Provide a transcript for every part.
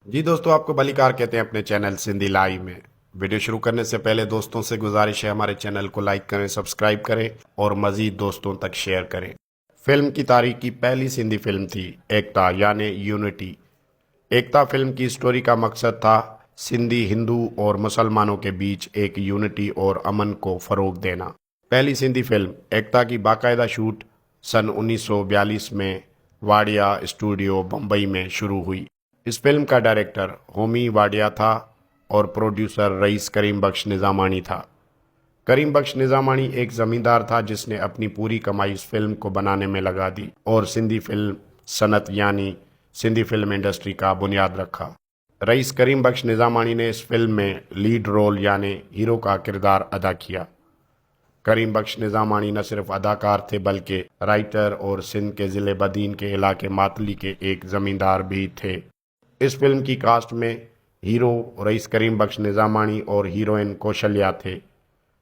جی دوستوں، آپ کو بلی کار کہتے ہیں اپنے چینل سندھی لائی میں۔ ویڈیو شروع کرنے سے پہلے دوستوں سے گزارش ہے ہمارے چینل کو لائک کریں، سبسکرائب کریں اور مزید دوستوں تک شیئر کریں۔ فلم کی تاریخ کی پہلی سندھی فلم تھی ایکتا یعنی یونٹی۔ ایکتا فلم کی سٹوری کا مقصد تھا سندھی ہندو اور مسلمانوں کے بیچ ایک یونٹی اور امن کو فروغ دینا۔ پہلی سندھی فلم ایکتا کی باقاعدہ شوٹ سن 1942 میں واڈیا اسٹوڈیو بمبئی میں شروع ہوئی۔ اس فلم کا ڈائریکٹر ہومی واڈیا تھا اور پروڈیوسر رئیس کریم بخش نظامانی تھا۔ کریم بخش نظامانی ایک زمیندار تھا جس نے اپنی پوری کمائی اس فلم کو بنانے میں لگا دی اور سندھی فلم صنعت یعنی سندھی فلم انڈسٹری کا بنیاد رکھا۔ رئیس کریم بخش نظامانی نے اس فلم میں لیڈ رول یعنی ہیرو کا کردار ادا کیا۔ کریم بخش نظامانی نہ صرف اداکار تھے بلکہ رائٹر اور سندھ کے ضلع بدین کے علاقے ماتلی کے ایک زمیندار بھی تھے۔ اس فلم کی کاسٹ میں ہیرو رئیس کریم بخش نظامانی اور ہیروئن کوشلیا تھے۔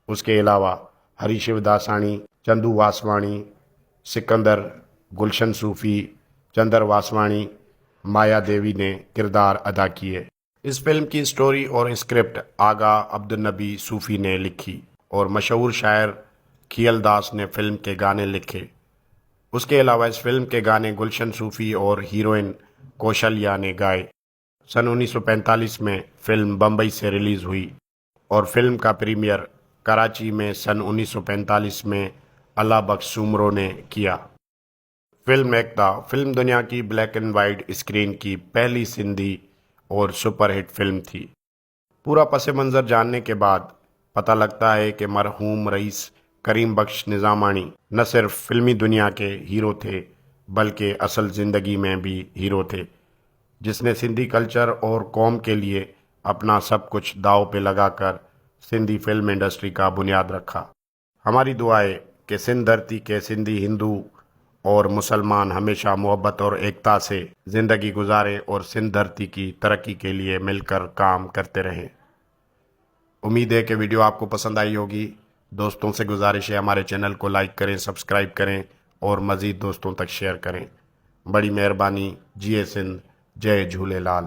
اس کے علاوہ ہری شیو داسانی، چندو واسوانی، سکندر، گلشن صوفی، چندر واسوانی، مایا دیوی نے کردار ادا کیے۔ اس فلم کی سٹوری اور اسکرپٹ آغا عبدالنبی صوفی نے لکھی اور مشہور شاعر کھیل داس نے فلم کے گانے لکھے۔ اس کے علاوہ اس فلم کے گانے گلشن صوفی اور ہیروئن کوشلیا نے گائے۔ سن 1945 میں فلم بمبئی سے ریلیز ہوئی اور فلم کا پریمیئر کراچی میں سن 1945 میں اللہ بخش سومرو نے کیا۔ فلم ایکتا فلم دنیا کی بلیک اینڈ وائٹ اسکرین کی پہلی سندھی اور سپر ہٹ فلم تھی۔ پورا پس منظر جاننے کے بعد پتہ لگتا ہے کہ مرحوم رئیس کریم بخش نظامانی نہ صرف فلمی دنیا کے ہیرو تھے بلکہ اصل زندگی میں بھی ہیرو تھے، جس نے سندھی کلچر اور قوم کے لیے اپنا سب کچھ داؤ پہ لگا کر سندھی فلم انڈسٹری کا بنیاد رکھا۔ ہماری دعا ہے کہ سندھ دھرتی کے سندھی ہندو اور مسلمان ہمیشہ محبت اور ایکتا سے زندگی گزاریں اور سندھ دھرتی کی ترقی کے لیے مل کر کام کرتے رہیں۔ امید ہے کہ ویڈیو آپ کو پسند آئی ہوگی۔ دوستوں سے گزارش ہے ہمارے چینل کو لائک کریں، سبسکرائب کریں اور مزید دوستوں تک شیئر کریں۔ بڑی مہربانی۔ جے سندھ، جے جھولے لال۔